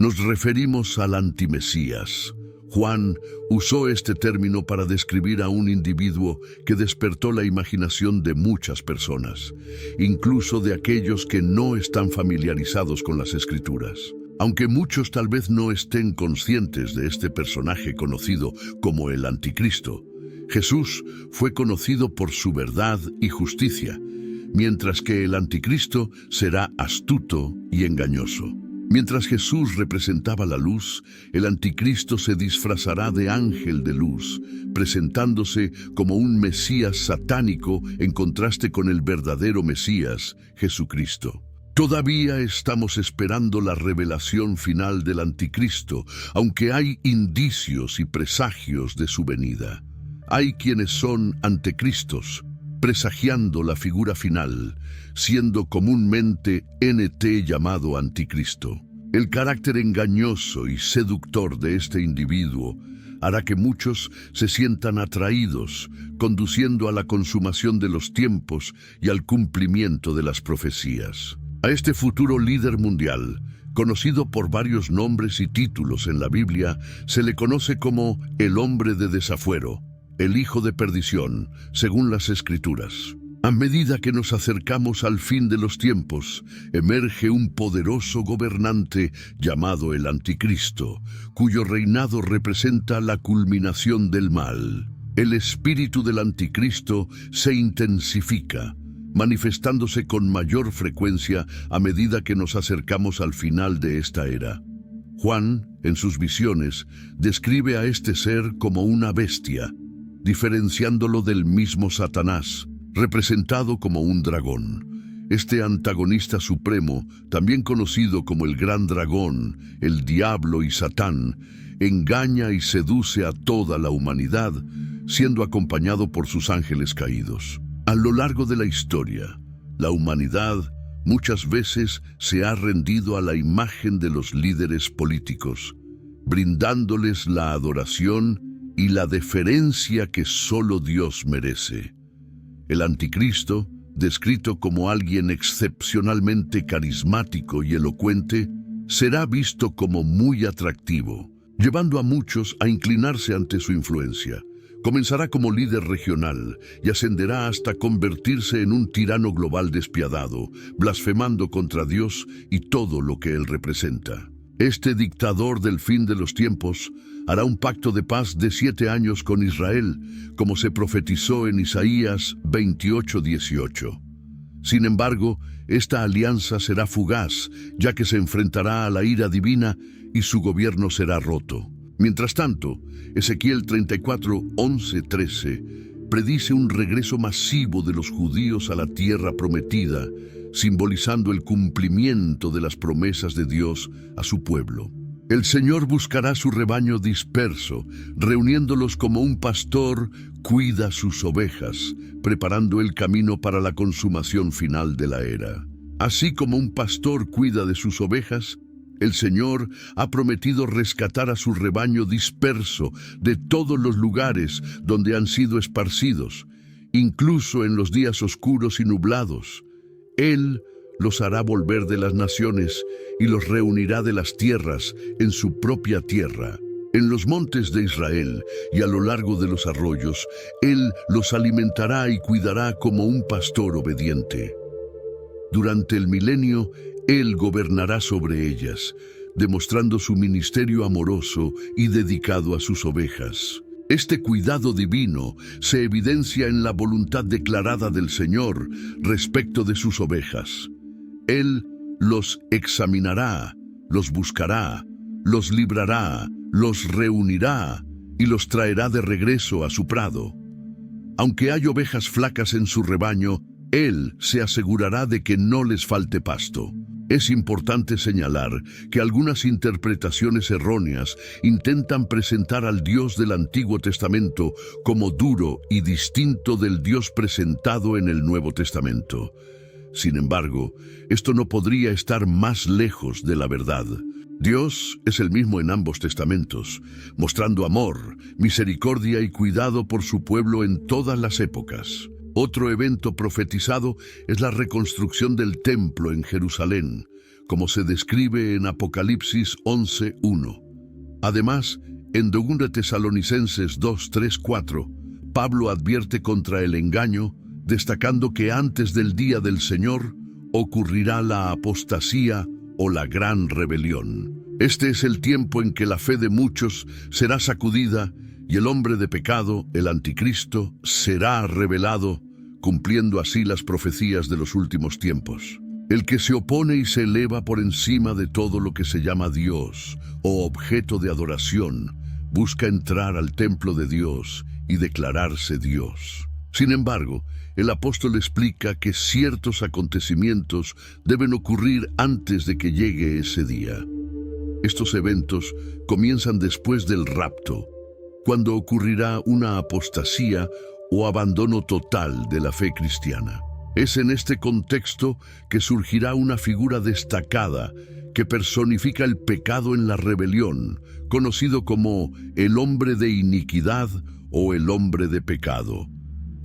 Nos referimos al antimesías. Juan usó este término para describir a un individuo que despertó la imaginación de muchas personas, incluso de aquellos que no están familiarizados con las Escrituras. Aunque muchos tal vez no estén conscientes de este personaje conocido como el Anticristo, Jesús fue conocido por su verdad y justicia, mientras que el Anticristo será astuto y engañoso. Mientras Jesús representaba la luz, el Anticristo se disfrazará de ángel de luz, presentándose como un Mesías satánico en contraste con el verdadero Mesías, Jesucristo. Todavía estamos esperando la revelación final del Anticristo, aunque hay indicios y presagios de su venida. Hay quienes son anticristos, presagiando la figura final, siendo comúnmente NT llamado Anticristo. El carácter engañoso y seductor de este individuo hará que muchos se sientan atraídos, conduciendo a la consumación de los tiempos y al cumplimiento de las profecías. A este futuro líder mundial, conocido por varios nombres y títulos en la Biblia, se le conoce como el hombre de desafuero, el hijo de perdición, según las Escrituras. A medida que nos acercamos al fin de los tiempos, emerge un poderoso gobernante llamado el Anticristo, cuyo reinado representa la culminación del mal. El espíritu del Anticristo se intensifica, manifestándose con mayor frecuencia a medida que nos acercamos al final de esta era. Juan, en sus visiones, describe a este ser como una bestia, diferenciándolo del mismo Satanás, representado como un dragón. Este antagonista supremo, también conocido como el gran dragón, el diablo y Satán, engaña y seduce a toda la humanidad, siendo acompañado por sus ángeles caídos. A lo largo de la historia, la humanidad muchas veces se ha rendido a la imagen de los líderes políticos, brindándoles la adoración y la deferencia que solo Dios merece. El Anticristo, descrito como alguien excepcionalmente carismático y elocuente, será visto como muy atractivo, llevando a muchos a inclinarse ante su influencia. Comenzará como líder regional y ascenderá hasta convertirse en un tirano global despiadado, blasfemando contra Dios y todo lo que Él representa. Este dictador del fin de los tiempos hará un pacto de paz de 7 años con Israel, como se profetizó en Isaías 28:18. Sin embargo, esta alianza será fugaz, ya que se enfrentará a la ira divina y su gobierno será roto. Mientras tanto, Ezequiel 34:11-13 predice un regreso masivo de los judíos a la tierra prometida, simbolizando el cumplimiento de las promesas de Dios a su pueblo. El Señor buscará su rebaño disperso, reuniéndolos como un pastor cuida sus ovejas, preparando el camino para la consumación final de la era. Así como un pastor cuida de sus ovejas, el Señor ha prometido rescatar a su rebaño disperso de todos los lugares donde han sido esparcidos, incluso en los días oscuros y nublados. Él los hará volver de las naciones y los reunirá de las tierras en su propia tierra. En los montes de Israel y a lo largo de los arroyos, Él los alimentará y cuidará como un pastor obediente. Durante el milenio, Él gobernará sobre ellas, demostrando su ministerio amoroso y dedicado a sus ovejas. Este cuidado divino se evidencia en la voluntad declarada del Señor respecto de sus ovejas. Él los examinará, los buscará, los librará, los reunirá y los traerá de regreso a su prado. Aunque hay ovejas flacas en su rebaño, Él se asegurará de que no les falte pasto. Es importante señalar que algunas interpretaciones erróneas intentan presentar al Dios del Antiguo Testamento como duro y distinto del Dios presentado en el Nuevo Testamento. Sin embargo, esto no podría estar más lejos de la verdad. Dios es el mismo en ambos testamentos, mostrando amor, misericordia y cuidado por su pueblo en todas las épocas. Otro evento profetizado es la reconstrucción del templo en Jerusalén, como se describe en Apocalipsis 11:1. Además, en 2 Tesalonicenses 2:3-4, Pablo advierte contra el engaño, destacando que antes del día del Señor ocurrirá la apostasía o la gran rebelión. Este es el tiempo en que la fe de muchos será sacudida y el hombre de pecado, el anticristo, será revelado, cumpliendo así las profecías de los últimos tiempos. El que se opone y se eleva por encima de todo lo que se llama Dios o objeto de adoración, busca entrar al templo de Dios y declararse Dios. Sin embargo, el apóstol explica que ciertos acontecimientos deben ocurrir antes de que llegue ese día. Estos eventos comienzan después del rapto, cuando ocurrirá una apostasía o abandono total de la fe cristiana. Es en este contexto que surgirá una figura destacada que personifica el pecado en la rebelión, conocido como el hombre de iniquidad o el hombre de pecado.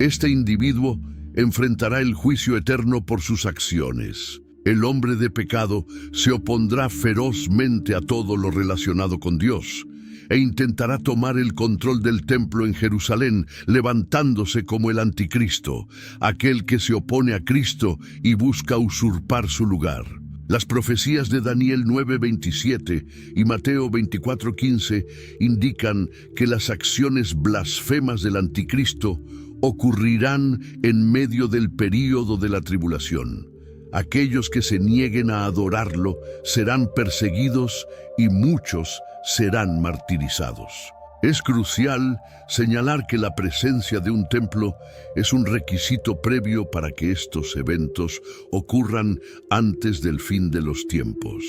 Este individuo enfrentará el juicio eterno por sus acciones. El hombre de pecado se opondrá ferozmente a todo lo relacionado con Dios e intentará tomar el control del templo en Jerusalén, levantándose como el anticristo, aquel que se opone a Cristo y busca usurpar su lugar. Las profecías de Daniel 9:27 y Mateo 24:15 indican que las acciones blasfemas del anticristo ocurrirán en medio del período de la tribulación. Aquellos que se nieguen a adorarlo serán perseguidos y muchos serán martirizados. Es crucial señalar que la presencia de un templo es un requisito previo para que estos eventos ocurran antes del fin de los tiempos.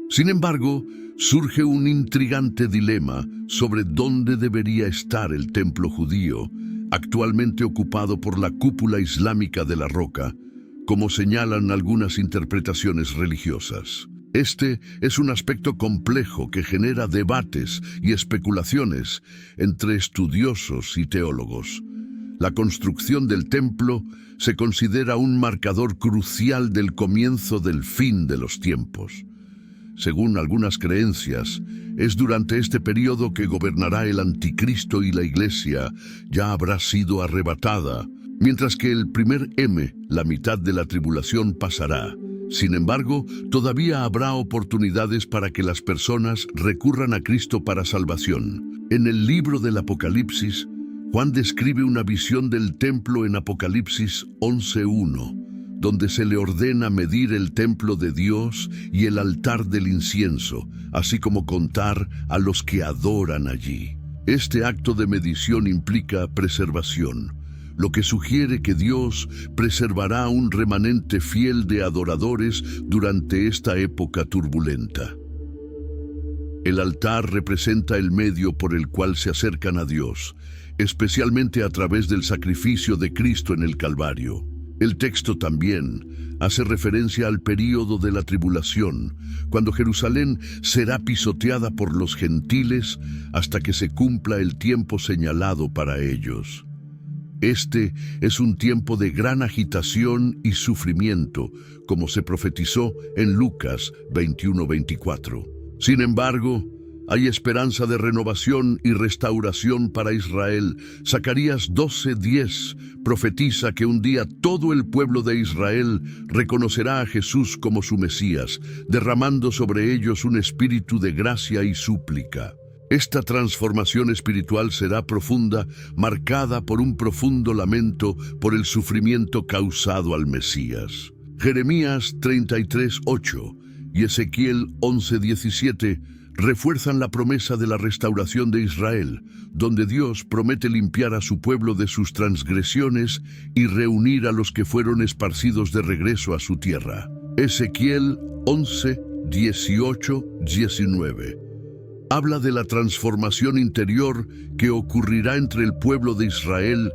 Sin embargo, surge un intrigante dilema sobre dónde debería estar el templo judío, actualmente ocupado por la cúpula islámica de la Roca, como señalan algunas interpretaciones religiosas. Este es un aspecto complejo que genera debates y especulaciones entre estudiosos y teólogos. La construcción del templo se considera un marcador crucial del comienzo del fin de los tiempos. Según algunas creencias, es durante este periodo que gobernará el anticristo y la iglesia ya habrá sido arrebatada, mientras que el primer M, la mitad de la tribulación, pasará. Sin embargo, todavía habrá oportunidades para que las personas recurran a Cristo para salvación. En el libro del Apocalipsis, Juan describe una visión del templo en Apocalipsis 11:1, donde se le ordena medir el templo de Dios y el altar del incienso, así como contar a los que adoran allí. Este acto de medición implica preservación, lo que sugiere que Dios preservará un remanente fiel de adoradores durante esta época turbulenta. El altar representa el medio por el cual se acercan a Dios, especialmente a través del sacrificio de Cristo en el Calvario. El texto también hace referencia al período de la tribulación, cuando Jerusalén será pisoteada por los gentiles hasta que se cumpla el tiempo señalado para ellos. Este es un tiempo de gran agitación y sufrimiento, como se profetizó en Lucas 21:24. Sin embargo, hay esperanza de renovación y restauración para Israel. Zacarías 12:10 profetiza que un día todo el pueblo de Israel reconocerá a Jesús como su Mesías, derramando sobre ellos un espíritu de gracia y súplica. Esta transformación espiritual será profunda, marcada por un profundo lamento por el sufrimiento causado al Mesías. Jeremías 33:8 y Ezequiel 11:17 refuerzan la promesa de la restauración de Israel, donde Dios promete limpiar a su pueblo de sus transgresiones y reunir a los que fueron esparcidos de regreso a su tierra. Ezequiel 11:18-19 habla de la transformación interior que ocurrirá entre el pueblo de Israel,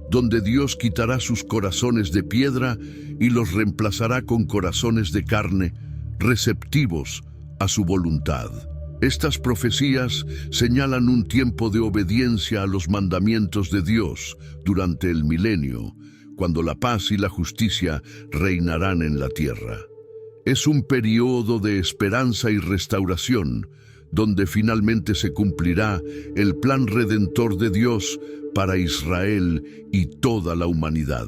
donde Dios quitará sus corazones de piedra y los reemplazará con corazones de carne, receptivos a su voluntad. Estas profecías señalan un tiempo de obediencia a los mandamientos de Dios durante el milenio, cuando la paz y la justicia reinarán en la tierra. Es un periodo de esperanza y restauración, donde finalmente se cumplirá el plan redentor de Dios para Israel y toda la humanidad.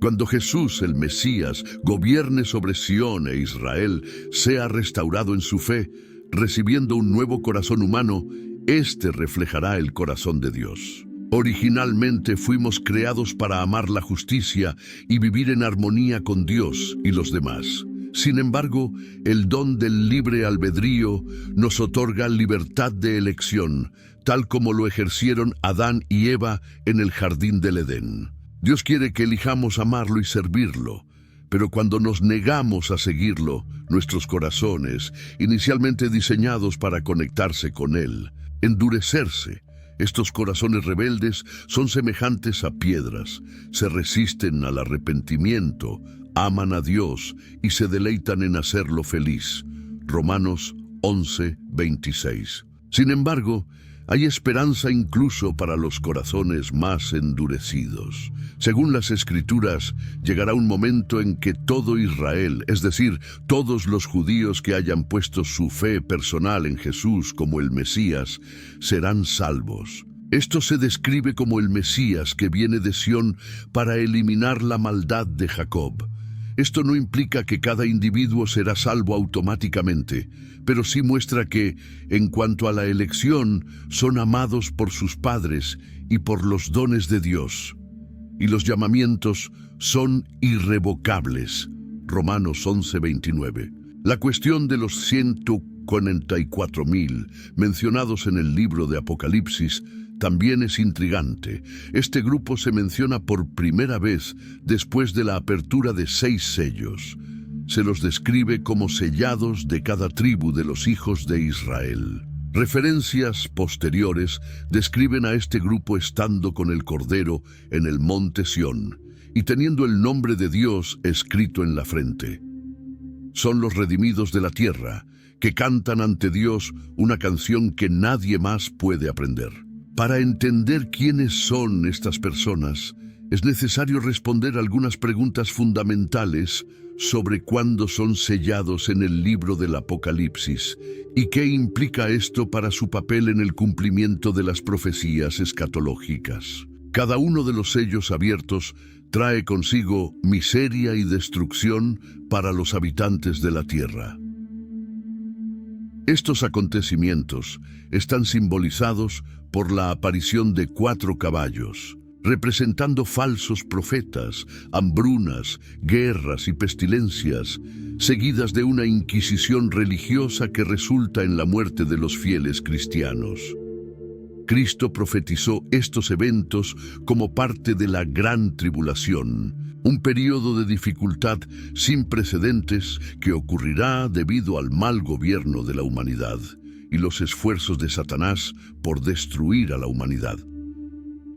Cuando Jesús, el Mesías, gobierne sobre Sión e Israel, sea restaurado en su fe, recibiendo un nuevo corazón humano, este reflejará el corazón de Dios. Originalmente fuimos creados para amar la justicia y vivir en armonía con Dios y los demás. Sin embargo, el don del libre albedrío nos otorga libertad de elección, tal como lo ejercieron Adán y Eva en el jardín del Edén. Dios quiere que elijamos amarlo y servirlo, pero cuando nos negamos a seguirlo, nuestros corazones, inicialmente diseñados para conectarse con Él, endurecerse. Estos corazones rebeldes son semejantes a piedras, se resisten al arrepentimiento, aman a Dios y se deleitan en hacerlo feliz. Romanos 11:26. Sin embargo, hay esperanza incluso para los corazones más endurecidos. Según las Escrituras, llegará un momento en que todo Israel, es decir, todos los judíos que hayan puesto su fe personal en Jesús como el Mesías, serán salvos. Esto se describe como el Mesías que viene de Sión para eliminar la maldad de Jacob. Esto no implica que cada individuo será salvo automáticamente, pero sí muestra que, en cuanto a la elección, son amados por sus padres y por los dones de Dios. Y los llamamientos son irrevocables. Romanos 11:29. La cuestión de los 144,000 mencionados en el libro de Apocalipsis también es intrigante. Este grupo se menciona por primera vez después de la apertura de 6 sellos. Se los describe como sellados de cada tribu de los hijos de Israel. Referencias posteriores describen a este grupo estando con el Cordero en el monte Sión y teniendo el nombre de Dios escrito en la frente. Son los redimidos de la tierra, que cantan ante Dios una canción que nadie más puede aprender. Para entender quiénes son estas personas, es necesario responder algunas preguntas fundamentales sobre cuándo son sellados en el libro del Apocalipsis y qué implica esto para su papel en el cumplimiento de las profecías escatológicas. Cada uno de los sellos abiertos trae consigo miseria y destrucción para los habitantes de la tierra. Estos acontecimientos están simbolizados por la aparición de 4 caballos, representando falsos profetas, hambrunas, guerras y pestilencias, seguidas de una inquisición religiosa que resulta en la muerte de los fieles cristianos. Cristo profetizó estos eventos como parte de la Gran Tribulación, un periodo de dificultad sin precedentes que ocurrirá debido al mal gobierno de la humanidad y los esfuerzos de Satanás por destruir a la humanidad.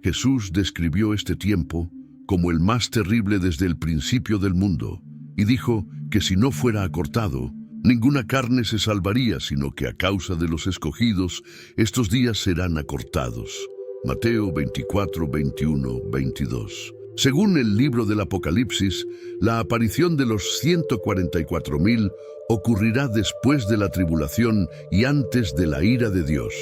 Jesús describió este tiempo como el más terrible desde el principio del mundo y dijo que si no fuera acortado, ninguna carne se salvaría, sino que a causa de los escogidos, estos días serán acortados. Mateo 24, 21, 22. Según el libro del Apocalipsis, la aparición de los 144,000 ocurrirá después de la tribulación y antes de la ira de Dios.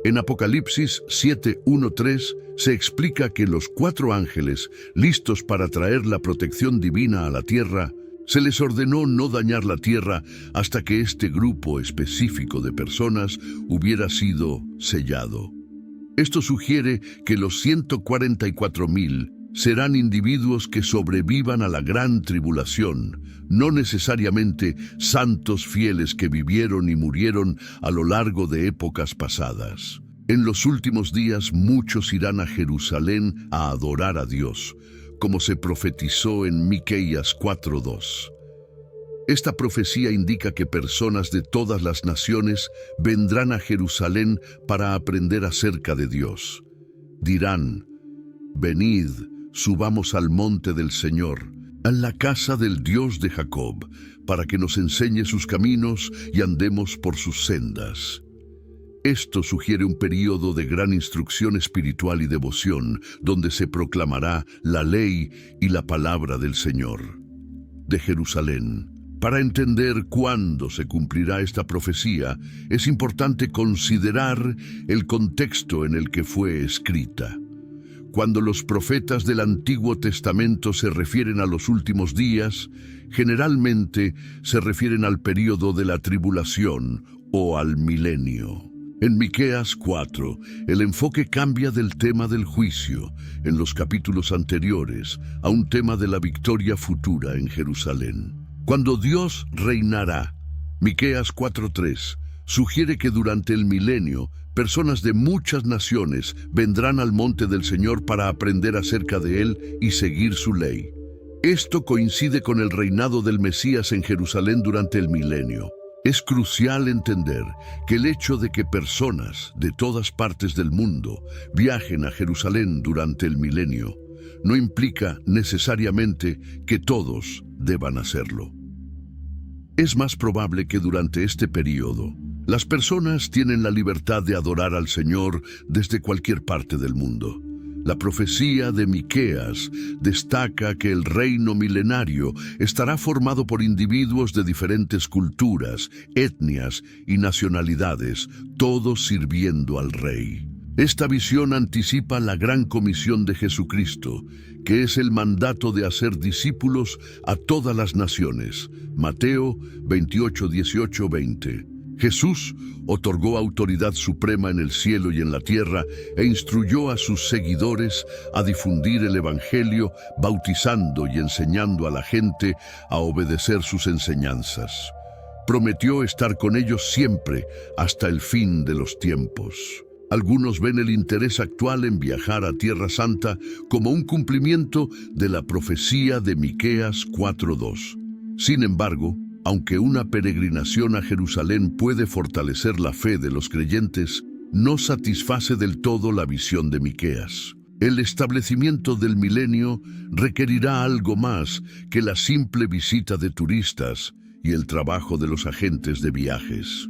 En Apocalipsis 7:1-3 se explica que los 4 ángeles, listos para traer la protección divina a la tierra, se les ordenó no dañar la tierra hasta que este grupo específico de personas hubiera sido sellado. Esto sugiere que los 144,000 serán individuos que sobrevivan a la gran tribulación, no necesariamente santos fieles que vivieron y murieron a lo largo de épocas pasadas. En los últimos días muchos irán a Jerusalén a adorar a Dios, como se profetizó en Miqueas 4:2. Esta profecía indica que personas de todas las naciones vendrán a Jerusalén para aprender acerca de Dios. Dirán: «Venid, subamos al monte del Señor, a la casa del Dios de Jacob, para que nos enseñe sus caminos y andemos por sus sendas». Esto sugiere un periodo de gran instrucción espiritual y devoción, donde se proclamará la ley y la palabra del Señor. De Jerusalén, Para entender cuándo se cumplirá esta profecía, es importante considerar el contexto en el que fue escrita. Cuando los profetas del Antiguo Testamento se refieren a los últimos días, generalmente se refieren al período de la tribulación o al milenio. En Miqueas 4, el enfoque cambia del tema del juicio en los capítulos anteriores a un tema de la victoria futura en Jerusalén. Cuando Dios reinará, Miqueas 4:3 sugiere que durante el milenio, personas de muchas naciones vendrán al monte del Señor para aprender acerca de Él y seguir su ley. Esto coincide con el reinado del Mesías en Jerusalén durante el milenio. Es crucial entender que el hecho de que personas de todas partes del mundo viajen a Jerusalén durante el milenio no implica necesariamente que todos deban hacerlo. Es más probable que durante este período, las personas tienen la libertad de adorar al Señor desde cualquier parte del mundo. La profecía de Miqueas destaca que el reino milenario estará formado por individuos de diferentes culturas, etnias y nacionalidades, todos sirviendo al Rey. Esta visión anticipa la gran comisión de Jesucristo, que es el mandato de hacer discípulos a todas las naciones. Mateo 28, 18, 20. Jesús otorgó autoridad suprema en el cielo y en la tierra e instruyó a sus seguidores a difundir el Evangelio, bautizando y enseñando a la gente a obedecer sus enseñanzas. Prometió estar con ellos siempre hasta el fin de los tiempos. Algunos ven el interés actual en viajar a Tierra Santa como un cumplimiento de la profecía de Miqueas 4:2. Sin embargo, aunque una peregrinación a Jerusalén puede fortalecer la fe de los creyentes, no satisface del todo la visión de Miqueas. El establecimiento del milenio requerirá algo más que la simple visita de turistas y el trabajo de los agentes de viajes.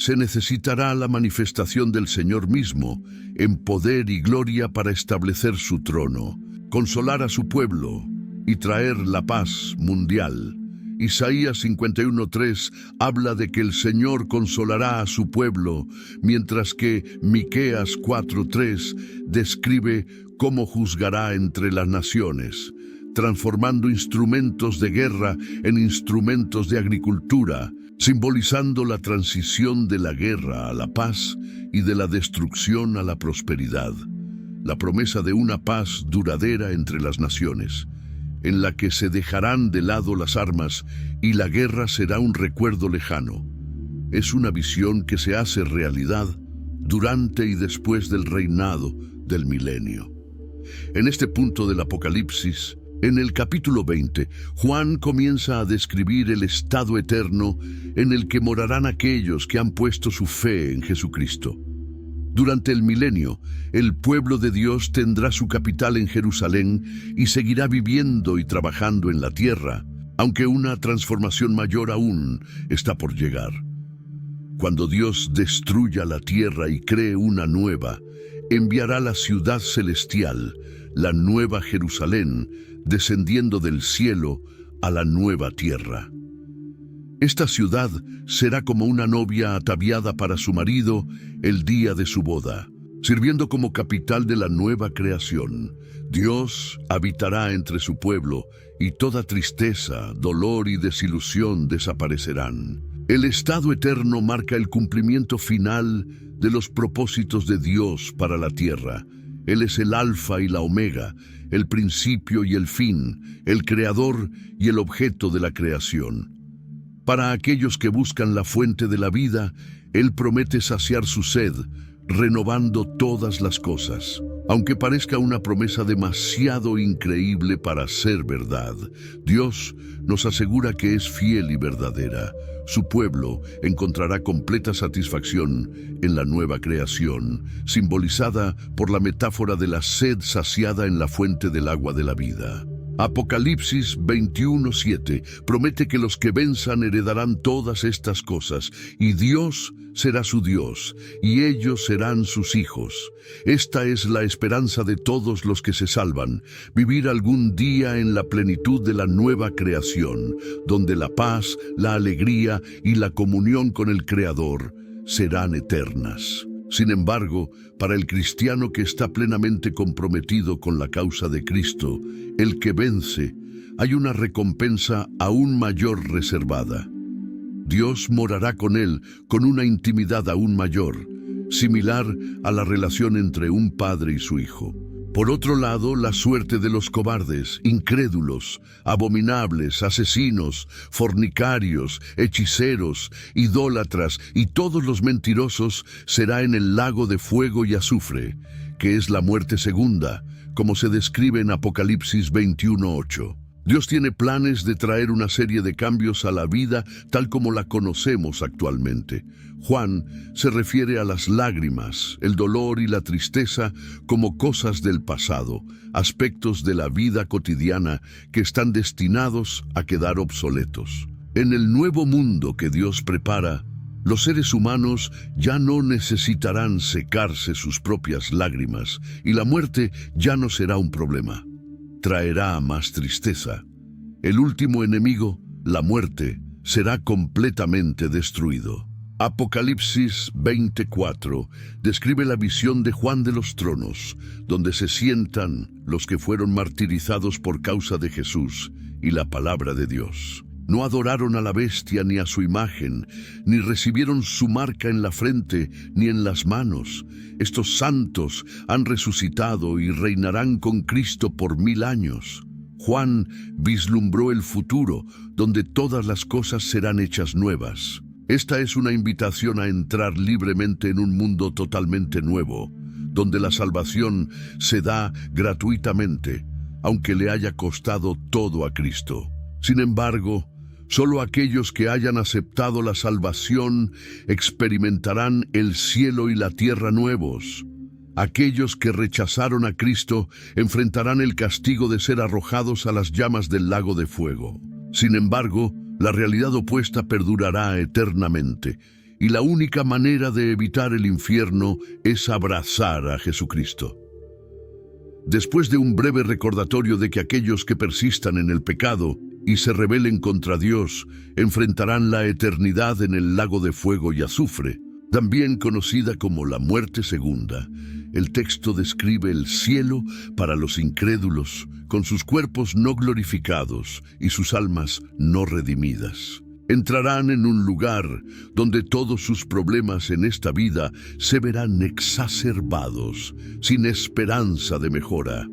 Se necesitará la manifestación del Señor mismo en poder y gloria para establecer su trono, consolar a su pueblo y traer la paz mundial. Isaías 51:3 habla de que el Señor consolará a su pueblo, mientras que Miqueas 4:3 describe cómo juzgará entre las naciones, transformando instrumentos de guerra en instrumentos de agricultura, simbolizando la transición de la guerra a la paz y de la destrucción a la prosperidad. La promesa de una paz duradera entre las naciones, en la que se dejarán de lado las armas y la guerra será un recuerdo lejano. Es una visión que se hace realidad durante y después del reinado del milenio. En este punto del Apocalipsis, en el capítulo 20, Juan comienza a describir el estado eterno en el que morarán aquellos que han puesto su fe en Jesucristo. Durante el milenio, el pueblo de Dios tendrá su capital en Jerusalén y seguirá viviendo y trabajando en la tierra, aunque una transformación mayor aún está por llegar. Cuando Dios destruya la tierra y cree una nueva, enviará la ciudad celestial, la nueva Jerusalén, descendiendo del cielo a la nueva tierra. Esta ciudad será como una novia ataviada para su marido el día de su boda, sirviendo como capital de la nueva creación. Dios habitará entre su pueblo y toda tristeza, dolor y desilusión desaparecerán. El estado eterno marca el cumplimiento final de los propósitos de Dios para la tierra. Él es el alfa y la omega, el principio y el fin, el creador y el objeto de la creación. Para aquellos que buscan la fuente de la vida, Él promete saciar su sed, renovando todas las cosas. Aunque parezca una promesa demasiado increíble para ser verdad, Dios nos asegura que es fiel y verdadera. Su pueblo encontrará completa satisfacción en la nueva creación, simbolizada por la metáfora de la sed saciada en la fuente del agua de la vida. Apocalipsis 21:7 promete que los que venzan heredarán todas estas cosas, y Dios será su Dios, y ellos serán sus hijos. Esta es la esperanza de todos los que se salvan, vivir algún día en la plenitud de la nueva creación, donde la paz, la alegría y la comunión con el Creador serán eternas. Sin embargo, para el cristiano que está plenamente comprometido con la causa de Cristo, el que vence, hay una recompensa aún mayor reservada. Dios morará con él con una intimidad aún mayor, similar a la relación entre un padre y su hijo. Por otro lado, la suerte de los cobardes, incrédulos, abominables, asesinos, fornicarios, hechiceros, idólatras y todos los mentirosos será en el lago de fuego y azufre, que es la muerte segunda, como se describe en Apocalipsis 21:8. Dios tiene planes de traer una serie de cambios a la vida tal como la conocemos actualmente. Juan se refiere a las lágrimas, el dolor y la tristeza como cosas del pasado, aspectos de la vida cotidiana que están destinados a quedar obsoletos. En el nuevo mundo que Dios prepara, los seres humanos ya no necesitarán secarse sus propias lágrimas y la muerte ya no será un problema. Traerá más tristeza. El último enemigo, la muerte, será completamente destruido. Apocalipsis 24 describe la visión de Juan de los tronos, donde se sientan los que fueron martirizados por causa de Jesús y la palabra de Dios. No adoraron a la bestia ni a su imagen, ni recibieron su marca en la frente ni en las manos. Estos santos han resucitado y reinarán con Cristo por 1000 años. Juan vislumbró el futuro, donde todas las cosas serán hechas nuevas. Esta es una invitación a entrar libremente en un mundo totalmente nuevo, donde la salvación se da gratuitamente, aunque le haya costado todo a Cristo. Sin embargo, solo aquellos que hayan aceptado la salvación experimentarán el cielo y la tierra nuevos. Aquellos que rechazaron a Cristo enfrentarán el castigo de ser arrojados a las llamas del lago de fuego. Sin embargo, la realidad opuesta perdurará eternamente, y la única manera de evitar el infierno es abrazar a Jesucristo. Después de un breve recordatorio de que aquellos que persistan en el pecado y se rebelen contra Dios enfrentarán la eternidad en el lago de fuego y azufre, también conocida como la muerte segunda, el texto describe el cielo para los incrédulos, con sus cuerpos no glorificados y sus almas no redimidas. Entrarán en un lugar donde todos sus problemas en esta vida se verán exacerbados, sin esperanza de mejora.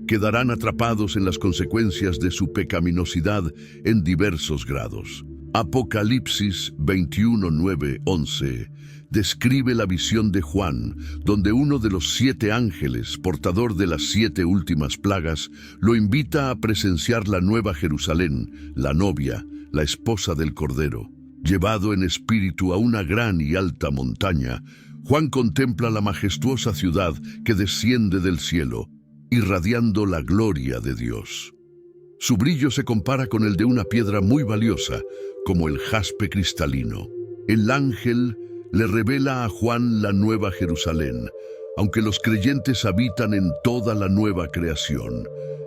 Quedarán atrapados en las consecuencias de su pecaminosidad en diversos grados. Apocalipsis 21:9-11 describe la visión de Juan, donde uno de los 7 ángeles, portador de las 7 últimas plagas, lo invita a presenciar la nueva Jerusalén, la novia, la esposa del Cordero. Llevado en espíritu a una gran y alta montaña, Juan contempla la majestuosa ciudad que desciende del cielo, irradiando la gloria de Dios. Su brillo se compara con el de una piedra muy valiosa, como el jaspe cristalino. El ángel le revela a Juan la nueva Jerusalén, aunque los creyentes habitan en toda la nueva creación.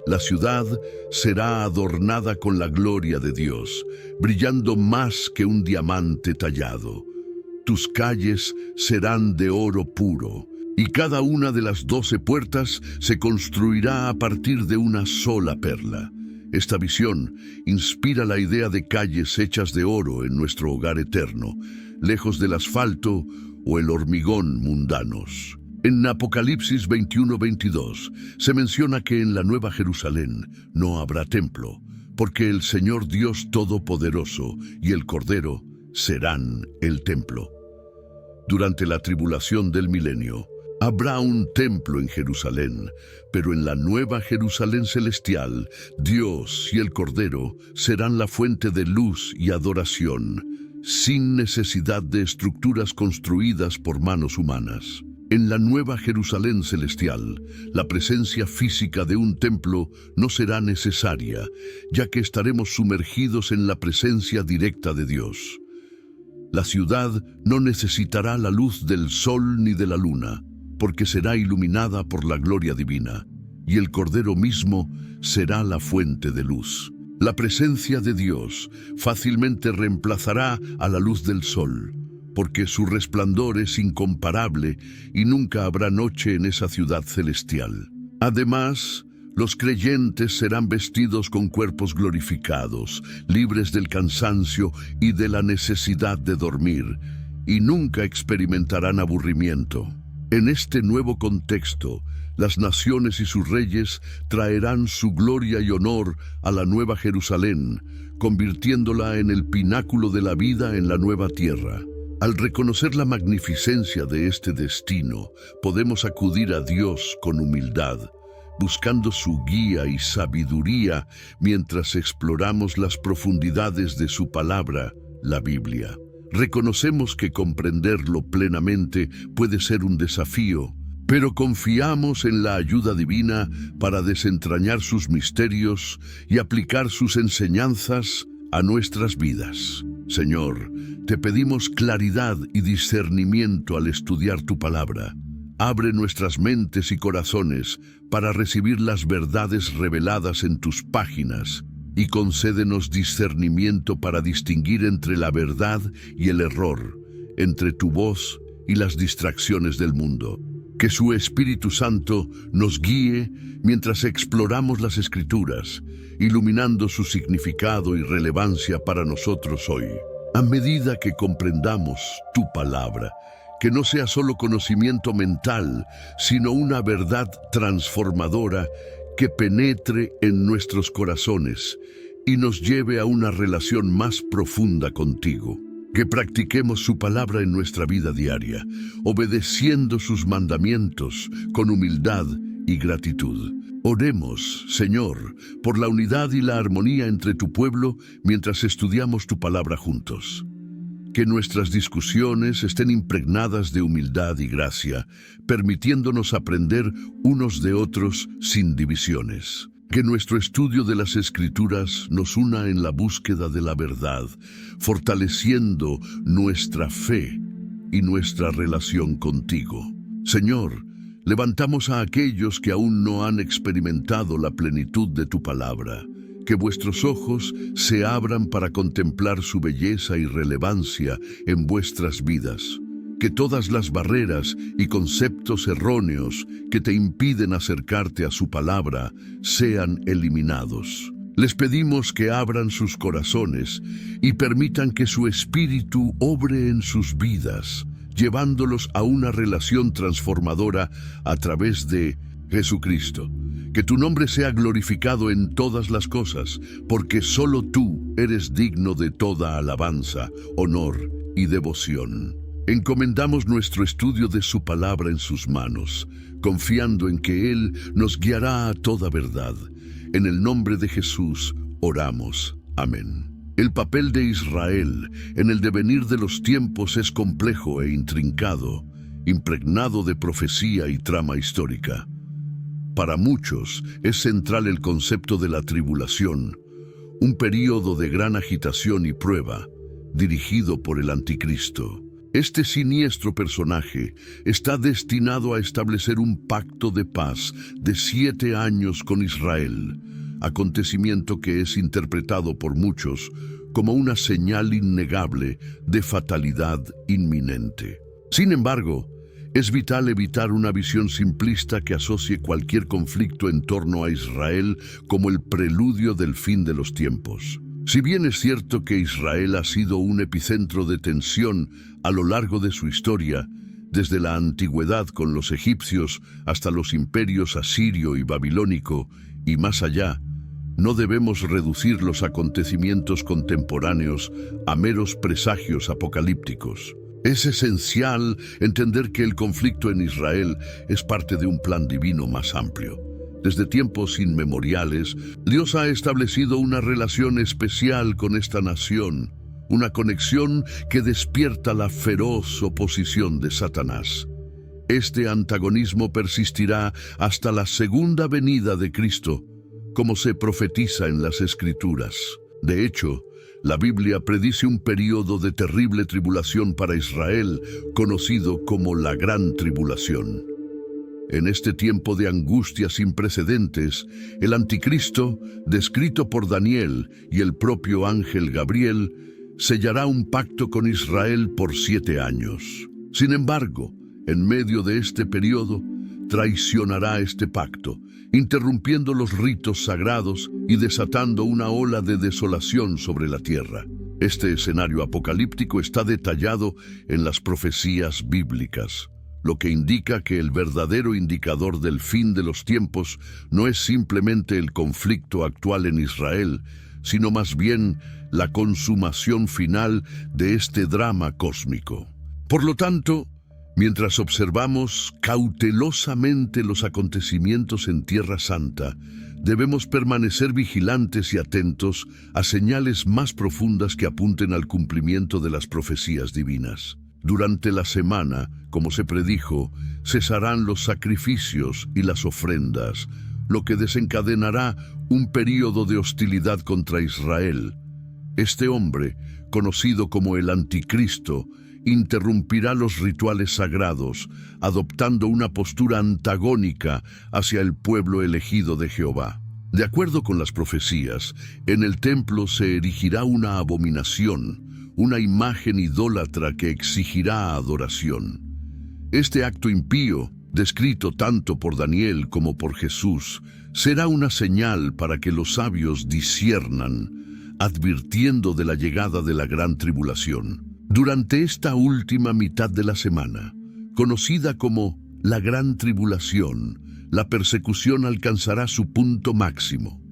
La ciudad será adornada con la gloria de Dios, brillando más que un diamante tallado. Tus calles serán de oro puro, y cada una de las 12 puertas se construirá a partir de una sola perla. Esta visión inspira la idea de calles hechas de oro en nuestro hogar eterno, lejos del asfalto o el hormigón mundanos. En Apocalipsis 21:22 se menciona que en la Nueva Jerusalén no habrá templo, porque el Señor Dios Todopoderoso y el Cordero serán el templo. Durante la tribulación del milenio, habrá un templo en Jerusalén, pero en la Nueva Jerusalén celestial, Dios y el Cordero serán la fuente de luz y adoración, sin necesidad de estructuras construidas por manos humanas. En la nueva Jerusalén celestial, la presencia física de un templo no será necesaria, ya que estaremos sumergidos en la presencia directa de Dios. La ciudad no necesitará la luz del sol ni de la luna, porque será iluminada por la gloria divina, y el Cordero mismo será la fuente de luz. La presencia de Dios fácilmente reemplazará a la luz del sol, porque su resplandor es incomparable y nunca habrá noche en esa ciudad celestial. Además, los creyentes serán vestidos con cuerpos glorificados, libres del cansancio y de la necesidad de dormir, y nunca experimentarán aburrimiento. En este nuevo contexto, las naciones y sus reyes traerán su gloria y honor a la nueva Jerusalén, convirtiéndola en el pináculo de la vida en la nueva tierra. Al reconocer la magnificencia de este destino, podemos acudir a Dios con humildad, buscando su guía y sabiduría mientras exploramos las profundidades de su palabra, la Biblia. Reconocemos que comprenderlo plenamente puede ser un desafío, pero confiamos en la ayuda divina para desentrañar sus misterios y aplicar sus enseñanzas a nuestras vidas. Señor, te pedimos claridad y discernimiento al estudiar tu palabra. Abre nuestras mentes y corazones para recibir las verdades reveladas en tus páginas y concédenos discernimiento para distinguir entre la verdad y el error, entre tu voz y las distracciones del mundo. Que su Espíritu Santo nos guíe mientras exploramos las Escrituras, iluminando su significado y relevancia para nosotros hoy. A medida que comprendamos tu palabra, que no sea solo conocimiento mental, sino una verdad transformadora que penetre en nuestros corazones y nos lleve a una relación más profunda contigo. Que practiquemos su palabra en nuestra vida diaria, obedeciendo sus mandamientos con humildad y gratitud. Oremos, Señor, por la unidad y la armonía entre tu pueblo mientras estudiamos tu palabra juntos. Que nuestras discusiones estén impregnadas de humildad y gracia, permitiéndonos aprender unos de otros sin divisiones. Que nuestro estudio de las Escrituras nos una en la búsqueda de la verdad, fortaleciendo nuestra fe y nuestra relación contigo. Señor, levantamos a aquellos que aún no han experimentado la plenitud de tu palabra. Que vuestros ojos se abran para contemplar su belleza y relevancia en vuestras vidas. Que todas las barreras y conceptos erróneos que te impiden acercarte a su palabra sean eliminados. Les pedimos que abran sus corazones y permitan que su Espíritu obre en sus vidas, llevándolos a una relación transformadora a través de Jesucristo. Que tu nombre sea glorificado en todas las cosas, porque solo tú eres digno de toda alabanza, honor y devoción. Encomendamos nuestro estudio de su palabra en sus manos, confiando en que Él nos guiará a toda verdad. En el nombre de Jesús oramos. Amén. El papel de Israel en el devenir de los tiempos es complejo e intrincado, impregnado de profecía y trama histórica. Para muchos es central el concepto de la tribulación, un período de gran agitación y prueba, dirigido por el Anticristo. Este siniestro personaje está destinado a establecer un pacto de paz de 7 años con Israel, acontecimiento que es interpretado por muchos como una señal innegable de fatalidad inminente. Sin embargo, es vital evitar una visión simplista que asocie cualquier conflicto en torno a Israel como el preludio del fin de los tiempos. Si bien es cierto que Israel ha sido un epicentro de tensión a lo largo de su historia, desde la antigüedad con los egipcios hasta los imperios asirio y babilónico y más allá, no debemos reducir los acontecimientos contemporáneos a meros presagios apocalípticos. Es esencial entender que el conflicto en Israel es parte de un plan divino más amplio. Desde tiempos inmemoriales, Dios ha establecido una relación especial con esta nación, una conexión que despierta la feroz oposición de Satanás. Este antagonismo persistirá hasta la segunda venida de Cristo, como se profetiza en las Escrituras. De hecho, la Biblia predice un período de terrible tribulación para Israel, conocido como la Gran Tribulación. En este tiempo de angustia sin precedentes, el anticristo, descrito por Daniel y el propio ángel Gabriel, sellará un pacto con Israel por 7 años. Sin embargo, en medio de este periodo, traicionará este pacto, interrumpiendo los ritos sagrados y desatando una ola de desolación sobre la tierra. Este escenario apocalíptico está detallado en las profecías bíblicas, lo que indica que el verdadero indicador del fin de los tiempos no es simplemente el conflicto actual en Israel, sino más bien la consumación final de este drama cósmico. Por lo tanto, mientras observamos cautelosamente los acontecimientos en Tierra Santa, debemos permanecer vigilantes y atentos a señales más profundas que apunten al cumplimiento de las profecías divinas. Durante la semana, como se predijo, cesarán los sacrificios y las ofrendas, lo que desencadenará un período de hostilidad contra Israel. Este hombre, conocido como el Anticristo, interrumpirá los rituales sagrados, adoptando una postura antagónica hacia el pueblo elegido de Jehová. De acuerdo con las profecías, en el templo se erigirá una abominación, una imagen idólatra que exigirá adoración. Este acto impío, descrito tanto por Daniel como por Jesús, será una señal para que los sabios disciernan, advirtiendo de la llegada de la gran tribulación. Durante esta última mitad de la semana, conocida como la Gran Tribulación, la persecución alcanzará su punto máximo.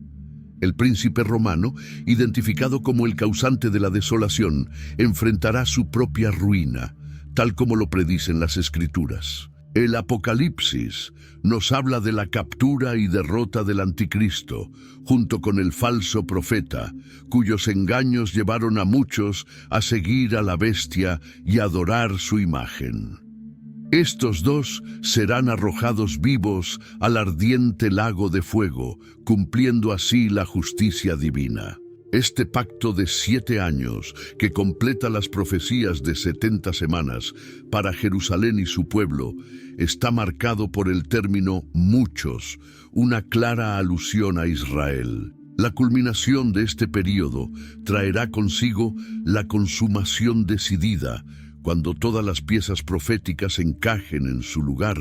El príncipe romano, identificado como el causante de la desolación, enfrentará su propia ruina, tal como lo predicen las Escrituras. El Apocalipsis nos habla de la captura y derrota del Anticristo, junto con el falso profeta, cuyos engaños llevaron a muchos a seguir a la bestia y adorar su imagen. Estos dos serán arrojados vivos al ardiente lago de fuego, cumpliendo así la justicia divina. Este pacto de 7 años, que completa las profecías de 70 semanas para Jerusalén y su pueblo, está marcado por el término muchos, una clara alusión a Israel. La culminación de este período traerá consigo la consumación decidida, cuando todas las piezas proféticas encajen en su lugar,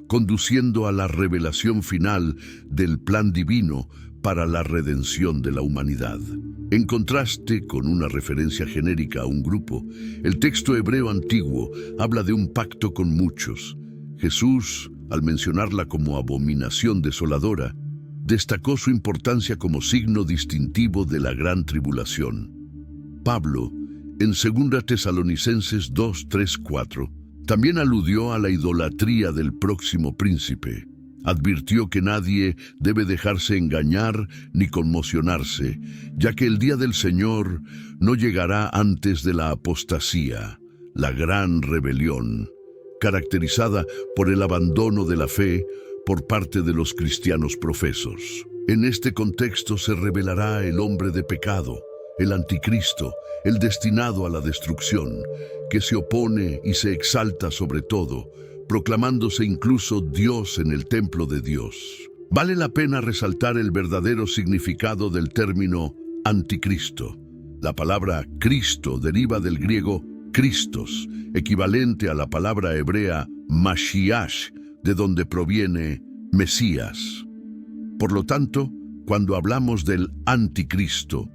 conduciendo a la revelación final del plan divino para la redención de la humanidad. En contraste con una referencia genérica a un grupo, el texto hebreo antiguo habla de un pacto con muchos. Jesús, al mencionarla como abominación desoladora, destacó su importancia como signo distintivo de la gran tribulación. Pablo, en 2 Tesalonicenses 2, 3, 4, también aludió a la idolatría del próximo príncipe. Advirtió que nadie debe dejarse engañar ni conmocionarse, ya que el día del Señor no llegará antes de la apostasía, la gran rebelión, caracterizada por el abandono de la fe por parte de los cristianos profesos. En este contexto se revelará el hombre de pecado, el anticristo, el destinado a la destrucción, que se opone y se exalta sobre todo, proclamándose incluso Dios en el templo de Dios. Vale la pena resaltar el verdadero significado del término anticristo. La palabra Cristo deriva del griego Christos, equivalente a la palabra hebrea Mashiach, de donde proviene Mesías. Por lo tanto, cuando hablamos del anticristo,